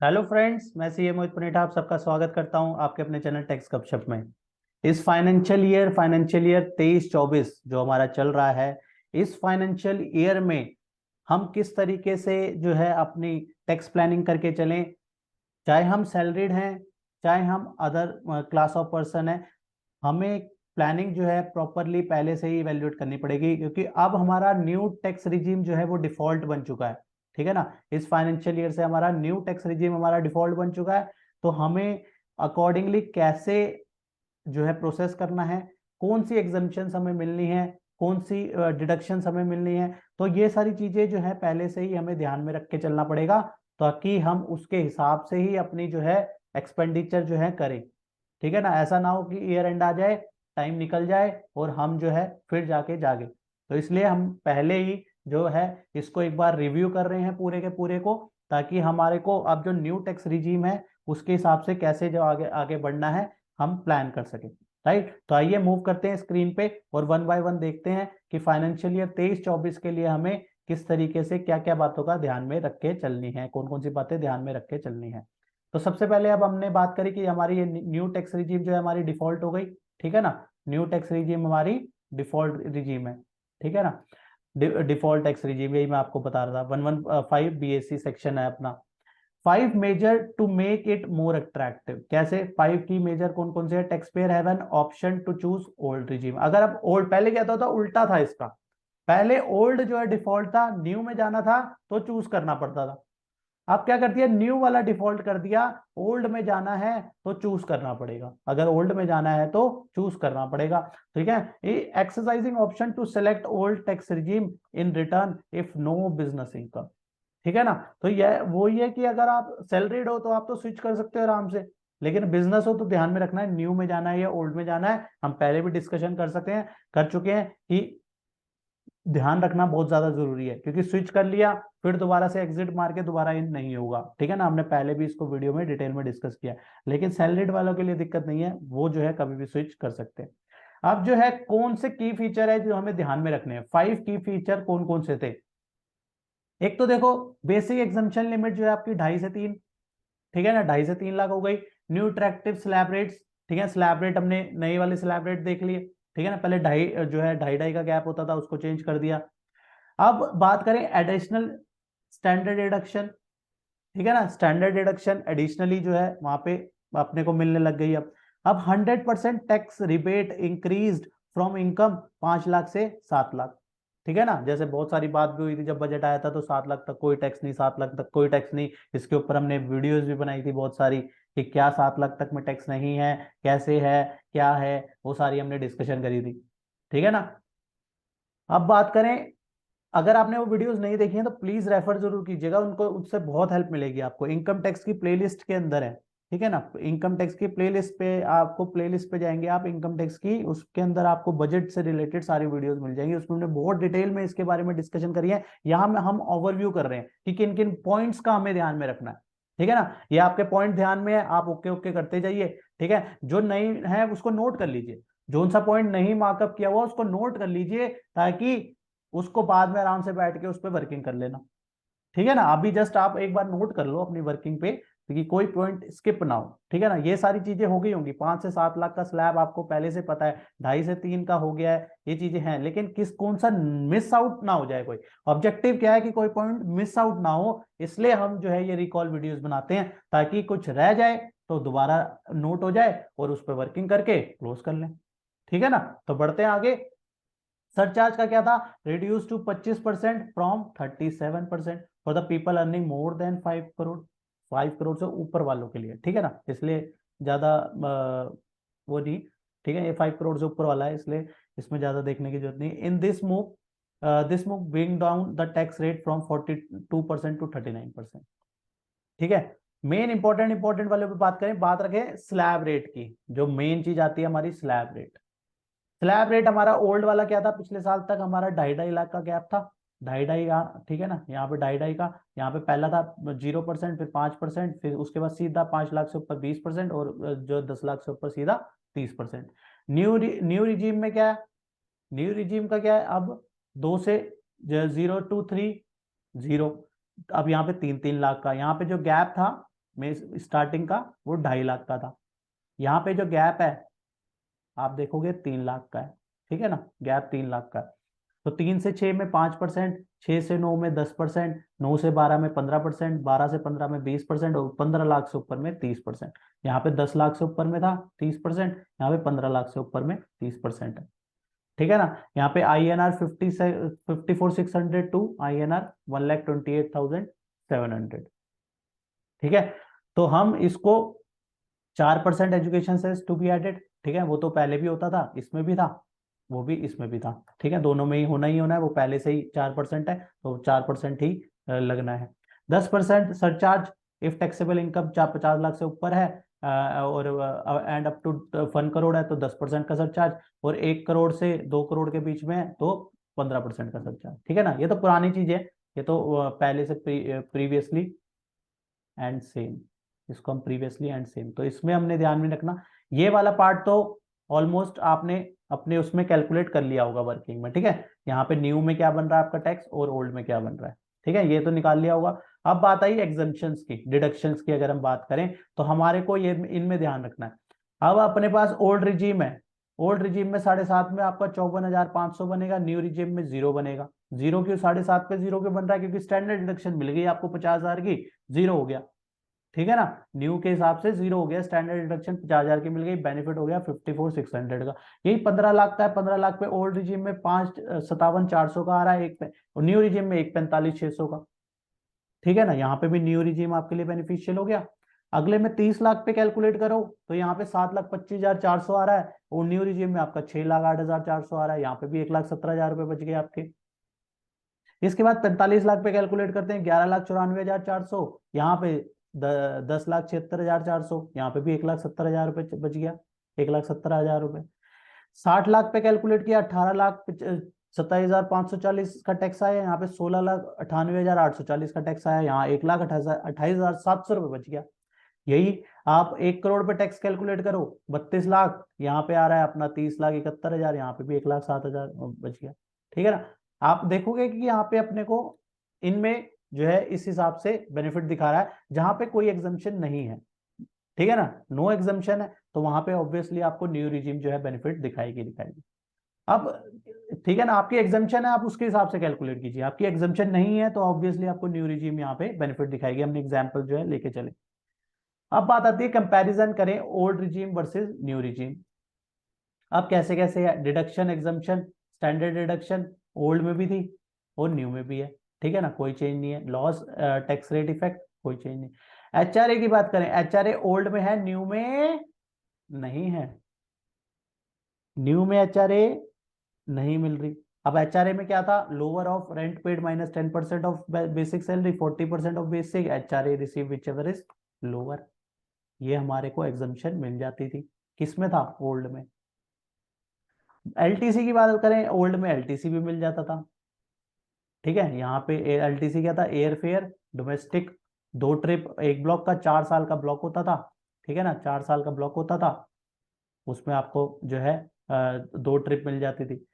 Hello friends, मैं CA मोहित पुनेठा आप सबका स्वागत करता हूं आपके अपने चैनल टैक्स गपशप में। इस फाइनेंशियल ईयर 23-24 जो हमारा चल रहा है, इस फाइनेंशियल ईयर में हम किस तरीके से जो है अपनी टैक्स प्लानिंग करके चलें। चाहे हम सैलरीड हैं, चाहे हम अदर क्लास ऑफ पर्सन है, हमें प्लानिंग जो है प्रॉपरली पहले से ही इवेल्युएट करनी पड़ेगी, क्योंकि अब हमारा न्यू टैक्स रिजीम जो है वो डिफॉल्ट बन चुका है। ठीक है ना, इस फाइनेंशियल ईयर से हमारा न्यू टैक्स रिजीम हमारा डिफॉल्ट बन चुका है। तो हमें अकॉर्डिंगली कैसे जो है प्रोसेस करना है, कौन सी एग्जम्पशन हमें मिलनी है, कौन सी डिडक्शन हमें मिलनी है, तो ये सारी चीजें जो है पहले से ही हमें ध्यान में रख के चलना पड़ेगा, ताकि हम उसके हिसाब से ही अपनी जो है एक्सपेंडिचर जो है करें। ठीक है ना, ऐसा ना हो कि ईयर एंड आ जाए, टाइम निकल जाए और हम जो है फिर जाके जागे। तो इसलिए हम पहले ही जो है इसको एक बार रिव्यू कर रहे हैं पूरे के पूरे को, ताकि हमारे को अब जो न्यू टैक्स रिजीम है उसके हिसाब से कैसे जो आगे आगे बढ़ना है हम प्लान कर सके। राइट, तो आइए मूव करते हैं स्क्रीन पे और वन बाय वन देखते हैं कि फाइनेंशियल ईयर 23-24 के लिए हमें किस तरीके से क्या क्या बातों का ध्यान में रख के चलनी है, कौन कौन सी बातें ध्यान में रख के चलनी है। तो सबसे पहले अब हमने बात करी कि हमारी ये न्यू टैक्स रिजीम जो है हमारी डिफॉल्ट हो गई। ठीक है ना, न्यू टैक्स रिजीम हमारी डिफॉल्ट रिजीम है। ठीक है ना, डिफॉल्ट टैक्स रिजीम यही मैं आपको बता रहा था। 115 बीएससी सेक्शन है अपना। 5 measure to make it more attractive. कैसे 5 की मेजर कौन कौन से है? Tax payer have an option to choose old regime. अगर अब ओल्ड, पहले क्या था उल्टा था इसका। पहले ओल्ड जो है डिफॉल्ट था, न्यू में जाना था तो चूज करना पड़ता था। आप क्या कर दिया, न्यू वाला डिफॉल्ट कर दिया, ओल्ड में जाना है तो चूज करना पड़ेगा। अगर ओल्ड में जाना है तो चूज करना पड़ेगा। ठीक है, exercising option to select old tax regime in return if no business income. ठीक है ना, तो यह वो ही है कि अगर आप सैलरीड हो तो आप तो स्विच कर सकते हो आराम से, लेकिन बिजनेस हो तो ध्यान में रखना है न्यू में जाना है या ओल्ड में जाना है। हम पहले भी डिस्कशन कर सकते हैं, कर चुके हैं कि ध्यान रखना बहुत ज्यादा जरूरी है, क्योंकि स्विच कर लिया फिर दोबारा से एग्जिट मार के दोबारा इन नहीं होगा। ठीक है ना, हमने पहले भी इसको वीडियो में डिटेल में डिस्कस किया। लेकिन सैलरीड वालों के लिए दिक्कत नहीं है, वो जो है कभी भी स्विच कर सकते हैं। अब जो है कौन से की फीचर है जो हमें ध्यान में रखने हैं, 5 की फीचर कौन कौन से थे। एक तो देखो, बेसिक एग्जम्पशन लिमिट जो है आपकी 2.5 से 3। ठीक है ना, 2.5 से 3 लाख हो गई। New tractive slab rates. ठीक है, स्लैब रेट हमने नई वाले स्लैब रेट देख लिए। ठीक है ना, पहले ढाई जो है ढाई ढाई का गैप होता था उसको चेंज कर दिया। अब बात करें एडिशनल स्टैंडर्ड डिडक्शन। ठीक है ना, स्टैंडर्ड डिडक्शन एडिशनली जो है वहां पे अपने को मिलने लग गई। अब 100% tax rebate increased from income 5 lakh से 7 लाख। ठीक है ना, जैसे बहुत सारी बात भी हुई थी जब बजट आया था, तो 7 लाख तक कोई टैक्स नहीं, 7 लाख तक कोई टैक्स नहीं। इसके ऊपर हमने वीडियोस भी बनाई थी बहुत सारी कि क्या 7 लाख तक में टैक्स नहीं है, कैसे है, क्या है, वो सारी हमने डिस्कशन करी थी। ठीक है ना, अब बात करें, अगर आपने वो वीडियोस नहीं देखी हैं तो प्लीज रेफर जरूर कीजिएगा उनको, उससे बहुत हेल्प मिलेगी आपको। इनकम टैक्स की प्लेलिस्ट के अंदर है। ठीक है ना, इनकम टैक्स की प्लेलिस्ट पे आपको, प्लेलिस्ट पे जाएंगे आप इनकम टैक्स की, उसके अंदर आपको बजट से रिलेटेड सारी वीडियोस मिल जाएंगी। उसमें हमने बहुत डिटेल में इसके बारे में डिस्कशन करी है। यहाँ में हम ओवरव्यू कर रहे हैं कि किन किन पॉइंट्स का हमें ध्यान में रखना है। ठीक है ना, ये आपके पॉइंट ध्यान में है, आप ओके ओके करते जाइए। ठीक है, जो नहीं है उसको नोट कर लीजिए, जो सा पॉइंट नहीं मार्कअप किया हुआ उसको नोट कर लीजिए, ताकि उसको बाद में आराम से बैठ के उस पर वर्किंग कर लेना। ठीक है ना, अभी जस्ट आप एक बार नोट कर लो अपनी वर्किंग पे कि कोई पॉइंट स्किप ना हो। ठीक है ना, ये सारी चीजें हो गई होंगी। 5 से 7 लाख का स्लैब आपको पहले से पता है, 2.5 से 3 का हो गया है, ये चीजें हैं। लेकिन किस कौन सा मिस आउट ना हो जाए, कोई ऑब्जेक्टिव क्या है कि कोई पॉइंट मिस आउट ना हो, इसलिए हम जो है ये रिकॉल वीडियोस बनाते हैं, ताकि कुछ रह जाए तो दोबारा नोट हो जाए और उस पर वर्किंग करके क्लोज कर लें। ठीक है ना, तो बढ़ते हैं आगे। सरचार्ज का क्या था, reduce to 25% from 37% for the people earning more than 5 crore. 5 crore से ऊपर वालों के लिए। ठीक है ना, इसलिए ज्यादा वो नहीं। ठीक है, ये 5 करोड़ से ऊपर वाला है, इसलिए इसमें ज्यादा देखने की जरूरत नहीं। In this move bring down the tax rate from 42% to 39%। ठीक है, मेन इंपॉर्टेंट वाले पे बात करें, बात रखें स्लैब रेट की। जो मेन चीज आती है हमारी स्लैब रेट। स्लैब रेट हमारा ओल्ड वाला क्या था, पिछले साल तक हमारा 2.5 2.5 लाख का गैप था। 2.5 2.5 यहाँ, ठीक है ना, यहाँ पे 2.5 2.5 का, यहाँ पे पहला था 0%, फिर 5%, फिर उसके बाद सीधा 5 लाख से ऊपर 20%, और जो 10 लाख से ऊपर सीधा 30%। न्यू रिजीम में क्या है, न्यू रिजीम का क्या है, अब 2 से 0 to 3 0। अब यहाँ पे 3 3 लाख का, यहाँ पे जो गैप था में स्टार्टिंग का वो 2.5 लाख का था। यहाँ पे जो गैप है आप देखोगे 3 लाख का है, ठीक है ना, गैप 3 लाख का है। तो 3 से 6 में 5%, 6 से 9 में 10%, 9 से 12 में 15%, 12 से 15 में 20% और 15 लाख से ऊपर में 30%। यहाँ पे 10 लाख से ऊपर में था 30%, यहाँ पे 15 लाख से ऊपर में 30% है, ठीक है ना। यहाँ पे INR 54,600 टू INR 1,28,700, ठीक है। तो हम इसको 4% education cess to be added, ठीक है, वो तो पहले भी होता था, इसमें भी था, वो भी इसमें भी था, ठीक है, दोनों में ही होना है, वो पहले से ही 4% है तो 4% ही लगना है। 10% surcharge if taxable income 50 lakh से ऊपर है और एंड अप टू 1 करोड़ है तो 10% का सरचार्ज, और 1 करोड़ से 2 करोड़ के बीच में है तो 15% का सरचार्ज, ठीक है ना। ये तो पुरानी चीज है, ये तो पहले से प्रीवियसली एंड सेम, इसको हम प्रीवियसली एंड सेम, तो इसमें हमने ध्यान में रखना। ये वाला पार्ट तो ऑलमोस्ट आपने अपने उसमें कैलकुलेट कर लिया होगा वर्किंग में, ठीक है। यहाँ पे न्यू में क्या बन रहा है आपका टैक्स और ओल्ड में क्या बन रहा है, ठीक है, ये तो निकाल लिया होगा। अब बात आई एग्जम्पशंस की, डिडक्शंस की अगर हम बात करें तो हमारे को ये इनमें ध्यान रखना है। अब अपने पास ओल्ड रिजीम है, ओल्ड रिजीम में 7.5 में आपका 54,500 बनेगा, न्यू रिजीम में 0 बनेगा। 0 क्यों, 7.5 पे 0 क्यों बन रहा है, क्योंकि स्टैंडर्ड डिडक्शन मिल गई आपको 50,000 की, 0 हो गया, ठीक है ना। न्यू के हिसाब से 0 हो गया, स्टैंडर्ड डिडक्शन 50,000 की मिल गई, बेनिफिट हो गया 54,600 का। यही 15 लाख का है, 15 लाख पे ओल्ड रिजीम में 5,57,400 का आ रहा है एक पे, और न्यू रिजीम में 1,45,600 का, ठीक है ना। यहाँ पे भी न्यू रिजीम आपके लिए बेनिफिशियल हो गया। अगले में 30 लाख पे कैलकुलेट करो तो यहाँ पे 7,25,400 आ रहा है, और न्यू रिजीम में आपका 6,08,400 आ रहा है, यहाँ पे भी 1,17,000 रुपए बच गए आपके। इसके बाद 45 लाख पे कैलकुलेट करते हैं, 11,94,400, यहाँ पे 10,76,400, यहाँ पे भी 1,70,000 रुपए बच गया, 1,70,000 रुपए। 60 लाख पे कैलकुलेट किया, 18,27,540 का टैक्स आया, यहाँ पे 16,98,840 का टैक्स आया, यहाँ 1,28,700 रुपए बच गया। यही आप 1 करोड़ पे टैक्स कैलकुलेट करो, 32 लाख, यहाँ पे आ रहा है अपना 30,71,000, यहाँ पे भी 1,07,000 बच गया, ठीक है ना। आप देखोगे कि यहाँ पे अपने को इनमें जो है इस हिसाब से बेनिफिट दिखा रहा है, जहां पे कोई एग्जम्पशन नहीं है, ठीक है ना, नो एग्जम्पशन है, तो वहां पे ऑब्वियसली आपको न्यू रिजीम जो है बेनिफिट दिखाएगी। अब ठीक है ना, आपकी एग्जम्पशन है आप उसके हिसाब से कैलकुलेट कीजिए, आपकी एग्जम्पशन नहीं है तो ऑब्वियसली आपको न्यू रिजीम यहाँ पे बेनिफिट दिखाएगी। हमने एग्जाम्पल जो है लेके चले। अब बात आती है कंपैरिजन करें old regime versus new regime. अब कैसे कैसे है deduction exemption, standard deduction old में भी थी और न्यू में भी है, ठीक है ना, कोई चेंज नहीं है। लॉस टैक्स रेट इफेक्ट कोई चेंज नहीं। HRA की बात करें, HRA ओल्ड में है, न्यू में नहीं है, न्यू में HRA नहीं मिल रही। अब HRA में क्या था, lower of rent paid minus 10% of basic salary, 40% of basic, HRA receive which ever is lower, ये हमारे को एग्जम्पशन मिल जाती थी, किसमें था, ओल्ड में। LTC की बात करें, ओल्ड में LTC भी मिल जाता था, ठीक है। यहाँ पे LTC क्या था, एयर फेयर डोमेस्टिक, 2 ट्रिप, एक ब्लॉक का 4 साल का ब्लॉक होता था, ठीक है ना, 4 साल का ब्लॉक होता था, उसमें आपको जो है 2 ट्रिप मिल जाती थी,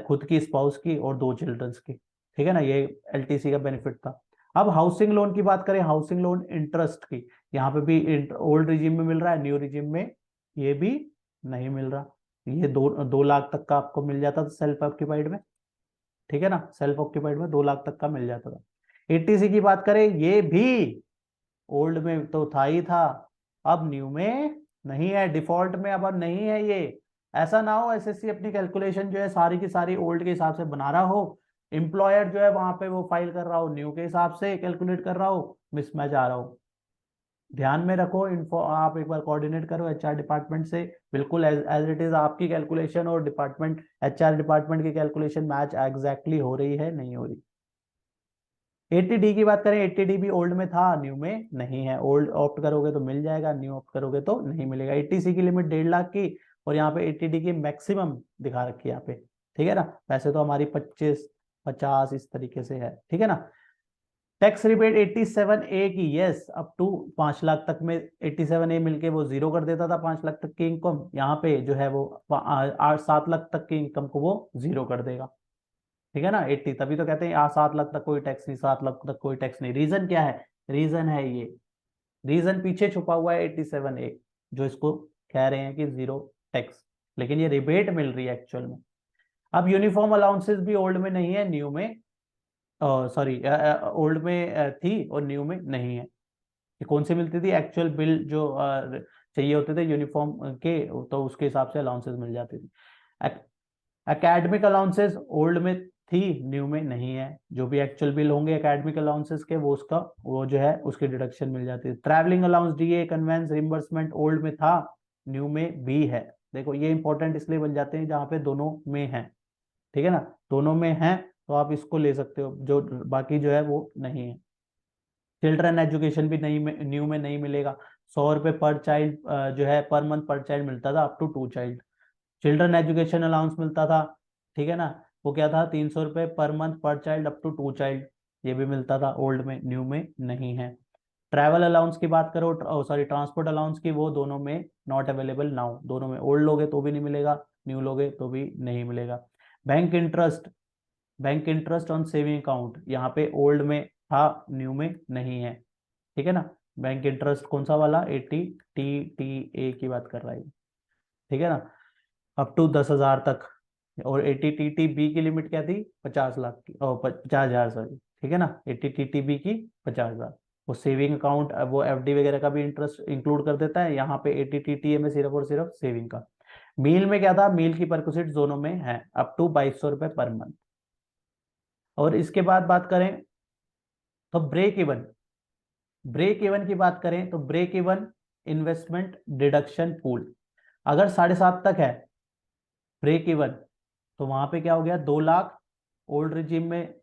खुद की, स्पाउस की और 2 चिल्ड्रंस की, ठीक है ना, ये LTC का बेनिफिट था। अब हाउसिंग लोन की बात करें, हाउसिंग लोन इंटरेस्ट की, यहाँ पे भी ओल्ड रिजीम में मिल रहा है, न्यू रिजीम में ये भी नहीं मिल रहा। ये 2 लाख तक का आपको मिल जाता था सेल्फ ऑक्यूपाइड में, ठीक है ना, सेल्फ ऑक्यूपाइड में 2 लाख तक का मिल जाता था। ATC की बात करें, ये भी ओल्ड में तो था ही था, अब न्यू में नहीं है, डिफॉल्ट में अब नहीं है ये। ऐसा ना हो SSC अपनी कैलकुलेशन जो है सारी की सारी ओल्ड के हिसाब से बना रहा हो, एम्प्लॉयर जो है वहां पे वो फाइल कर रहा हो न्यू के हिसाब से कैलकुलेट कर रहा हो, मिसमैच आ रहा हो। ध्यान में रखो, इन्फो आप एक बार कोऑर्डिनेट करो HR डिपार्टमेंट से, बिल्कुल एज इट इज आपकी कैलकुलेशन और डिपार्टमेंट HR डिपार्टमेंट की कैलकुलेशन मैच एग्जैक्टली हो रही है नहीं हो रही। 80D की बात करें, 80D भी ओल्ड में था, न्यू में नहीं है, ओल्ड ऑप्ट करोगे तो मिल जाएगा, न्यू ऑप्ट करोगे तो नहीं मिलेगा। 80C की लिमिट 1.5 लाख की, और यहाँ पे 80D की मैक्सिमम दिखा रखी है यहाँ पे, ठीक है ना। वैसे तो हमारी 25 50 इस तरीके से है, ठीक है ना। टैक्स रिबेट 87A की, यस, अप टू 5 लाख तक में 87A मिलके वो 0 कर देता था 5 लाख तक की इनकम, यहाँ पे जो है वो 7 लाख तक की इनकम को वो 0 कर देगा, ठीक है ना। 80, तभी तो कहते हैं 7 लाख तक कोई टैक्स नहीं, 7 लाख तक कोई टैक्स नहीं। रीजन क्या है, रीजन है ये, रीजन पीछे छुपा हुआ है 87A, जो इसको कह रहे हैं कि जीरो टैक्स, लेकिन ये रिबेट मिल रही है एक्चुअल में। अब यूनिफॉर्म अलाउंसेस भी ओल्ड में नहीं है, न्यू में, सॉरी ओल्ड में थी और न्यू में नहीं है। ये कौन सी मिलती थी, एक्चुअल बिल जो चाहिए होते थे यूनिफॉर्म के, तो उसके हिसाब से अलाउंसेस मिल जाती थी। एकेडमिक अलाउंसेस ओल्ड में थी, न्यू में नहीं है। जो भी एक्चुअल बिल होंगे एकेडमिक अलाउंसेस के, वो उसका वो जो है उसकी डिडक्शन मिल जाती है। Travelling allowance, DA, conveyance, reimbursement old में था, न्यू में भी है। देखो ये इंपॉर्टेंट इसलिए बन जाते हैं जहाँ पे दोनों में है, ठीक है ना, दोनों में है तो आप इसको ले सकते हो, जो बाकी जो है वो नहीं है। चिल्ड्रन एजुकेशन भी नहीं में, न्यू में नहीं मिलेगा। 100 रुपये पर चाइल्ड जो है पर मंथ पर चाइल्ड मिलता था, up to 2 child. Children education allowance मिलता था, ठीक है ना, वो क्या था, 300 रुपये पर मंथ पर चाइल्ड अप टू 2 चाइल्ड, ये भी मिलता था ओल्ड में, न्यू में नहीं है। ट्रैवल अलाउंस की बात करो, सॉरी ट्रांसपोर्ट अलाउंस की, वो दोनों में नॉट अवेलेबल नाउ, दोनों में ओल्ड लोगे तो भी नहीं मिलेगा, न्यू लोगे तो भी नहीं मिलेगा। Bank interest, bank interest on saving account, यहाँ पे ओल्ड में था, न्यू में नहीं है, ठीक है ना। बैंक इंटरेस्ट कौन सा वाला, 80TTA की बात कर रहा है, ठीक है ना, अप टू 10,000 तक। और 80TTB की लिमिट क्या थी, 50 लाख की, और 50,000 सॉरी, ठीक है ना, 80TTB की 50,000। वो सेविंग अकाउंट, वो एफडी वगैरह का भी इंटरेस्ट इंक्लूड कर देता है, यहाँ पे 80TTA में सिर्फ और सिर्फ सेविंग का। मील में क्या था, मील की परक्विजिट दोनों में है, अप टू 2200 रुपये पर मंथ। और इसके बाद बात करें तो ब्रेक इवन, ब्रेक इवन की बात करें तो break even investment deduction pool, अगर 7.5 तक है ब्रेक इवन, तो वहां पे क्या हो गया, 2 लाख, ओल्ड रिजीम में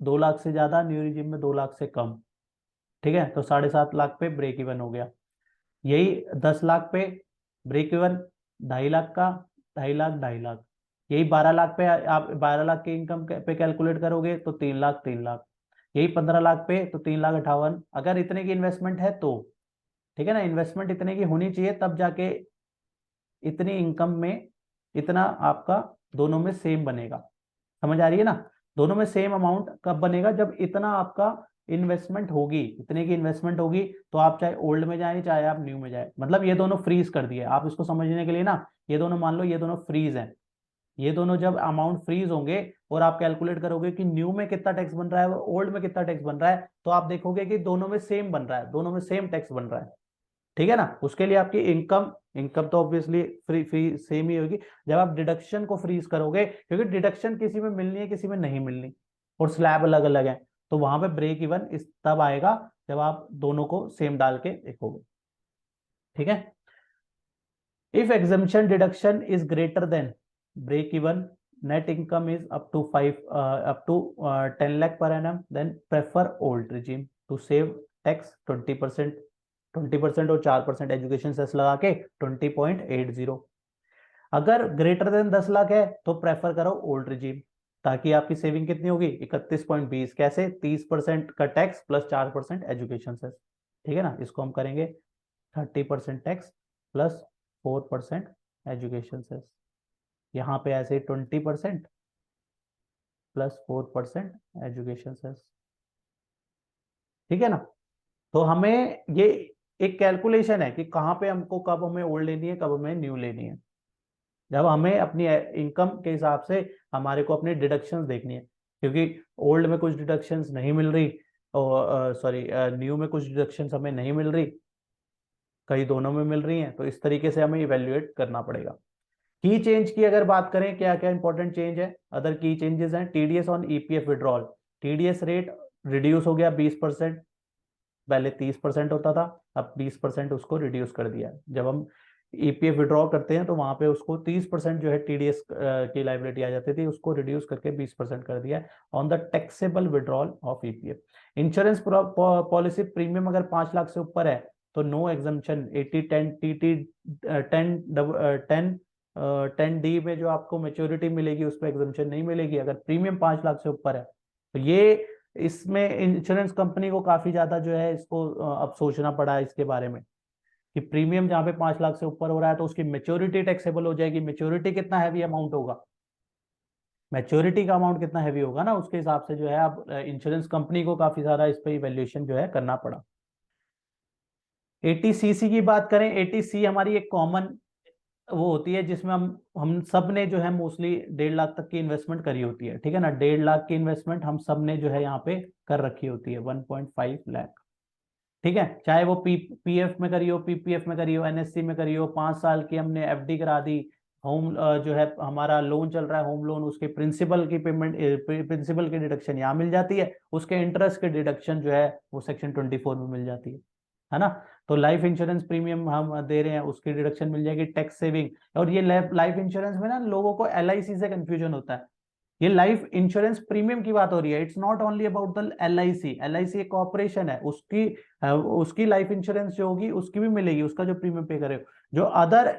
2 लाख से ज्यादा, न्यू रिजीम में 2 लाख से कम, ठीक है, तो 7.5 लाख पे ब्रेक इवन हो गया। यही 10 लाख पे ब्रेक इवन, 2.5 लाख का, 2.5 लाख, 2.5 लाख, यही 12 लाख पे आप 12 लाख के इनकम पे कैलकुलेट करोगे तो 3 लाख, 3 लाख, यही 15 लाख पे तो 3,58,000, अगर इतने की इन्वेस्टमेंट है तो, ठीक है ना, इन्वेस्टमेंट इतने की होनी चाहिए तब जाके इतनी इनकम में इतना आपका दोनों में सेम बनेगा। समझ आ रही है ना, दोनों में सेम अमाउंट कब बनेगा, जब इतना आपका इन्वेस्टमेंट होगी, इतने की इन्वेस्टमेंट होगी, तो आप चाहे ओल्ड में जाए चाहे आप न्यू में जाए, मतलब ये दोनों फ्रीज कर दिए आप इसको समझने के लिए ना। ये दोनों मान लो ये दोनों फ्रीज हैं, ये दोनों जब अमाउंट फ्रीज होंगे और आप कैलकुलेट करोगे कि न्यू में कितना टैक्स बन रहा है और ओल्ड में कितना टैक्स बन रहा है, तो आप देखोगे कि दोनों में सेम बन रहा है, दोनों में सेम टैक्स बन रहा है, ठीक है ना। उसके लिए आपकी इनकम, इनकम तो ऑब्वियसली फ्री फ्री सेम ही होगी। जब आप डिडक्शन को फ्रीज करोगे, क्योंकि डिडक्शन किसी में मिलनी है किसी में नहीं मिलनी, और स्लैब अलग अलग है, तो वहां पे ब्रेक इवन इस तब आएगा जब आप दोनों को सेम डाल के देखोगे, ठीक है। If exemption deduction is greater than break even, net income is up to 10 lakh per annum, then prefer old regime to save tax 20%, 20% और 4% एजुकेशन सेस लगा के 20.80। अगर ग्रेटर देन 10 लाख है तो प्रेफर करो ओल्ड रिजीम, ताकि आपकी सेविंग कितनी होगी, 31.20, कैसे, 30% का टैक्स प्लस 4% एजुकेशन सेस, ठीक है ना। इसको हम करेंगे 30% टैक्स प्लस 4% एजुकेशन सेस, यहाँ पे ऐसे 20% प्लस 4% एजुकेशन सेस, ठीक है ना। तो हमें ये एक कैलकुलेशन है कि कहाँ पे हमको कब हमें ओल्ड लेनी है कब हमें न्यू लेनी है, जब हमें अपनी इनकम के हिसाब से हमारे को अपनी डिडक्शंस देखनी है, क्योंकि ओल्ड में कुछ डिडक्शंस नहीं मिल रही और सॉरी न्यू में कुछ डिडक्शंस हमें नहीं मिल रही, कई दोनों में मिल रही हैं, तो इस तरीके से हमें इवेल्युएट करना पड़ेगा। की चेंज की अगर बात करें, क्या क्या इंपॉर्टेंट चेंज है, अदर की चेंजेस हैं, TDS on EPF withdrawal, TDS rate reduce हो गया 20%, पहले 30% होता था, अब 20% उसको रिड्यूस कर दिया है। जब हम ईपीएफ विड्रॉ करते हैं तो वहां पे उसको 30% जो है टीडीएस की लाइबिलिटी आ जाती थी, उसको रिड्यूस करके 20% कर दिया है on the taxable withdrawal of EPF. Insurance policy premium अगर 5 लाख से ऊपर है तो नो एग्जम्पशन, 8010 टीटी 10D में जो आपको मेच्योरिटी मिलेगी उस पर एग्जम्पशन नहीं मिलेगी अगर प्रीमियम 5 लाख से ऊपर है। तो ये इसमें इंश्योरेंस कंपनी को काफी ज्यादा जो है इसको अब सोचना पड़ा है इसके बारे में, कि प्रीमियम जहाँ पे 5 लाख से ऊपर हो रहा है तो उसकी मेच्योरिटी टैक्सेबल हो जाएगी। मेच्योरिटी कितना हैवी अमाउंट होगा, मेच्योरिटी का अमाउंट कितना हैवी होगा ना, उसके हिसाब से जो है अब इंश्योरेंस कंपनी को काफी सारा इस पे इवैल्यूएशन जो है करना पड़ा। एटीसीसी की बात करें, एटीसी हमारी एक कॉमन वो होती है जिसमें हम सब ने जो है मोस्टली 1.5 लाख तक की इन्वेस्टमेंट करी होती है, ठीक है ना। 1.5 लाख की इन्वेस्टमेंट हम सब ने जो है यहाँ पे कर रखी होती है, 1.5 लाख, ठीक है। चाहे वो पीएफ में करी हो, पीपीएफ में करी हो, एनएससी में करी हो, 5 साल की हमने एफडी करा दी, होम जो है हमारा लोन चल रहा है होम लोन, उसके प्रिंसिपल की पेमेंट, प्रिंसिपल की डिडक्शन यहाँ मिल जाती है, उसके इंटरेस्ट की डिडक्शन जो है वो सेक्शन 24 में मिल जाती है ना। तो लाइफ इंश्योरेंस प्रीमियम हम दे रहे हैं, उसकी डिडक्शन मिल जाएगी, टैक्स सेविंग। और ये लाइफ इंश्योरेंस में ना लोगों को एलआईसी से कंफ्यूजन होता है। ये लाइफ इंश्योरेंस प्रीमियम की बात हो रही है, it's not only about the LIC. LIC एक कॉर्पोरेशन है, उसकी लाइफ इंश्योरेंस जो होगी उसकी भी मिलेगी, उसका जो प्रीमियम पे करे हो। जो अदर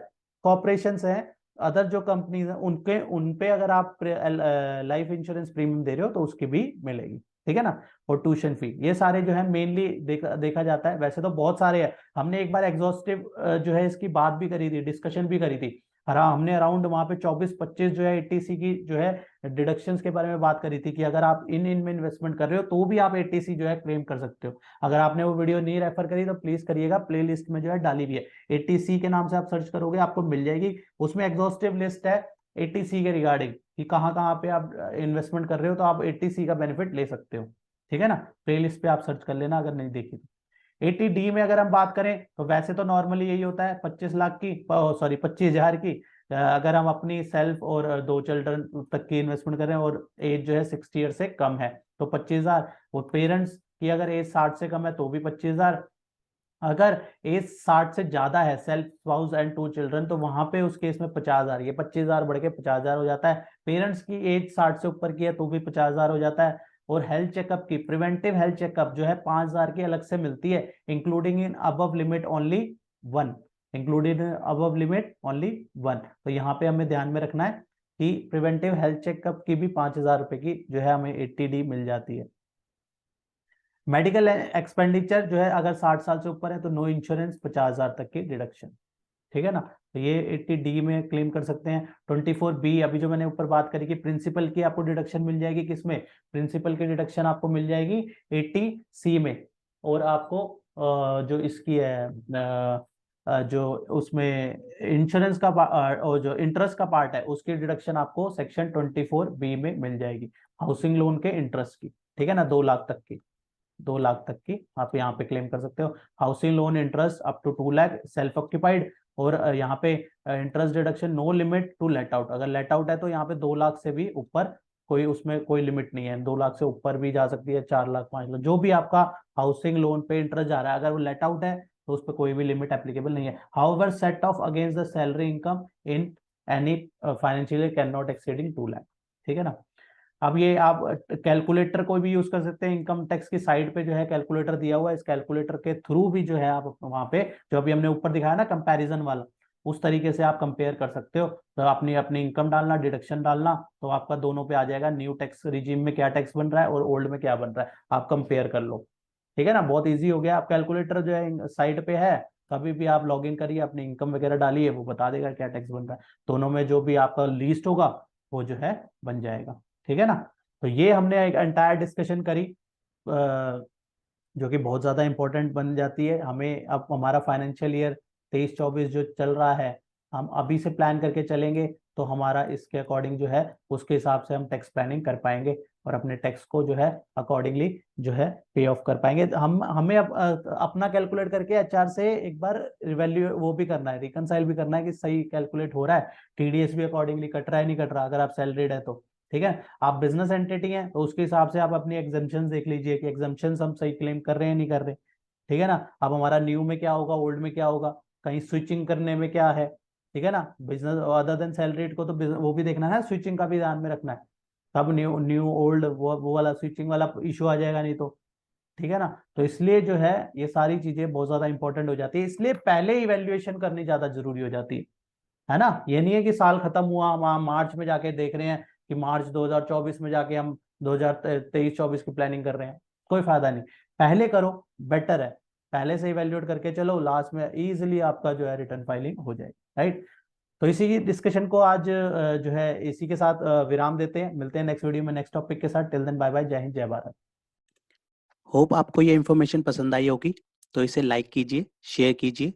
कॉर्पोरेशन हैं, अदर जो कंपनीज हैं, उनके उनपे अगर आप लाइफ इंश्योरेंस प्रीमियम दे रहे हो तो उसकी भी मिलेगी, ठीक है ना। और ट्यूशन फी, ये सारे जो है मेनली देखा जाता है। वैसे तो बहुत सारे हैं, हमने एक बार एग्जॉस्टिव जो है इसकी बात भी करी थी, डिस्कशन भी करी थी। हमने अराउंड वहां पे 24-25 जो है एटीसी की जो है डिडक्शंस के बारे में बात करी थी कि अगर आप इनमें इन्वेस्टमेंट कर रहे हो तो भी आप एटीसी जो है क्लेम कर सकते हो। अगर आपने वो वीडियो नहीं रेफर करी तो प्लीज करिएगा, प्लेलिस्ट में जो है डाली हुई है, एटीसी के नाम से आप सर्च करोगे आपको मिल जाएगी। उसमें एग्जॉस्टिव लिस्ट है एटीसी के रिगार्डिंग कि कहाँ कहाँ पे आप इन्वेस्टमेंट कर रहे हो तो आप एटीसी का बेनिफिट ले सकते हो, ठीक है ना। प्लेलिस्ट पे आप सर्च कर लेना अगर नहीं देखी तो। 80D में अगर हम बात करें तो वैसे तो नॉर्मली यही होता है 25 लाख की, सॉरी 25,000 की। अगर हम अपनी सेल्फ और 2 चिल्ड्रन तक की इन्वेस्टमेंट करें और एज जो है 60 ईयर से कम है तो 25,000। वो पेरेंट्स की अगर एज 60 से कम है तो भी 25,000। अगर एज 60 से ज्यादा है, सेल्फ स्पाउस एंड 2 चिल्ड्रन, तो वहां पे उस केस में 50,000, ये 25,000 बढ़ के 50,000 हो जाता है। पेरेंट्स की एज 60 से ऊपर की है तो भी 50,000 हो जाता है। और हेल्थ चेकअप की, प्रिवेंटिव हेल्थ चेकअप जो है 5,000 की अलग से मिलती है, including in above limit only 1, included above limit only 1। तो यहाँ पे हमें ध्यान में रखना है कि प्रिवेंटिव हेल्थ चेकअप की भी 5,000 रुपए की जो है हमें 80D मिल जाती है। मेडिकल एक्सपेंडिचर जो है अगर 60 साल से ऊपर है तो नो इंश्योरेंस, 50,000 तक की डिडक्शन, ठीक है ना। तो ये 80D में क्लेम कर सकते हैं। 24B अभी जो मैंने ऊपर बात करी कि प्रिंसिपल की आपको डिडक्शन मिल जाएगी, किसमें, प्रिंसिपल की डिडक्शन आपको मिल जाएगी 80C में। और आपको जो इसकी है जो उसमें इंश्योरेंस का और जो इंटरेस्ट का पार्ट है उसकी डिडक्शन आपको सेक्शन 24B में मिल जाएगी, हाउसिंग लोन के इंटरेस्ट की, ठीक है ना। 2 लाख तक की, 2 लाख तक की आप यहाँ पे क्लेम कर सकते हो। Housing loan interest up to 2 lakh self occupied. और यहाँ पे interest deduction no limit to let out, अगर लेट आउट है तो यहाँ पे 2 लाख से भी ऊपर कोई उसमें कोई लिमिट नहीं है, 2 लाख से ऊपर भी जा सकती है, 4 लाख, 5 लाख, जो भी आपका हाउसिंग लोन पे इंटरेस्ट जा रहा है, अगर वो लेट आउट है तो उस पर कोई भी लिमिट एप्लीकेबल नहीं है। However set of against the salary income in any financial year can not exceeding 2 lakh, ठीक है ना। अब ये आप कैलकुलेटर कोई भी यूज कर सकते हैं, इनकम टैक्स की साइड पे जो है कैलकुलेटर दिया हुआ है, इस कैलकुलेटर के थ्रू भी जो है आप वहां पे जो अभी हमने ऊपर दिखाया ना कंपैरिजन वाला, उस तरीके से आप कंपेयर कर सकते हो। तो अपनी अपनी इनकम डालना, डिडक्शन डालना, तो आपका दोनों पे आ जाएगा न्यू टैक्स रिजीम में क्या टैक्स बन रहा है और ओल्ड में क्या बन रहा है, आप कंपेयर कर लो, ठीक है ना। बहुत ईजी हो गया। आप कैलकुलेटर जो है साइड पे है, कभी भी आप लॉग इन करिए, अपनी इनकम वगैरह डालिए, वो बता देगा क्या टैक्स बन रहा है, दोनों में जो भी आपका लीस्ट होगा वो जो है बन जाएगा, ठीक है ना। तो ये हमने एक एंटायर डिस्कशन करी जो कि बहुत ज्यादा इंपॉर्टेंट बन जाती है हमें। अब हमारा फाइनेंशियल ईयर 23-24 जो चल रहा है, हम अभी से प्लान करके चलेंगे तो हमारा इसके अकॉर्डिंग जो है उसके हिसाब से हम टैक्स प्लानिंग कर पाएंगे और अपने टैक्स को जो है अकॉर्डिंगली जो है पे ऑफ कर पाएंगे। हम हमें अपना कैलकुलेट करके एचआर से एक बार वैल्यू वो भी करना है, रिकनसाइल भी करना है कि सही कैलकुलेट हो रहा है, टीडीएस भी अकॉर्डिंगली कट रहा है नहीं कट रहा, अगर आप सैलरीड है तो, ठीक है। आप बिजनेस एंटिटी हैं तो उसके हिसाब से आप अपनी एग्जाम्पशन देख लीजिए कि एग्जाम्पशन हम सही क्लेम कर रहे हैं नहीं कर रहे, ठीक है ना। अब हमारा न्यू में क्या होगा, ओल्ड में क्या होगा, कहीं स्विचिंग करने में क्या है, ठीक है ना। बिजनेस अदर देन सैलरीड को तो वो भी देखना है, स्विचिंग का भी ध्यान में रखना है, तब न्यू न्यू ओल्ड वो वाला स्विचिंग वाला इशू आ जाएगा नहीं तो, ठीक है ना। तो इसलिए जो है ये सारी चीजें बहुत ज्यादा इंपॉर्टेंट हो जाती है, इसलिए पहले इवेल्युएशन करनी ज्यादा जरूरी हो जाती है ना। ये नहीं है कि साल खत्म हुआ हम मार्च में जाके देख रहे हैं कि मार्च 2024 में जाके हम 2023-24 की प्लानिंग कर रहे हैं, कोई फायदा नहीं। पहले करो, बेटर है, पहले से इवेल्युएट करके चलो, लास्ट में इजीली आपका जो है रिटर्न फाइलिंग हो जाएगी, राइट। तो इसी की डिस्कशन को आज जो है इसी के साथ विराम देते हैं, मिलते हैं नेक्स्ट वीडियो में नेक्स्ट टॉपिक के साथ। टिल देन बाय बाय, जय हिंद जय भारत। होप आपको ये इन्फॉर्मेशन पसंद आई होगी। तो इसे लाइक कीजिए, शेयर कीजिए।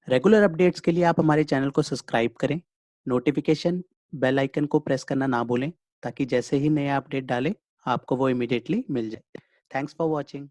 रेगुलर अपडेट्स के लिए आप हमारे चैनल को सब्सक्राइब करें। नोटिफिकेशन बेल आइकन को प्रेस करना ना भूलें, ताकि जैसे ही नया अपडेट डालें आपको वो इमीडिएटली मिल जाए। Thanks for watching.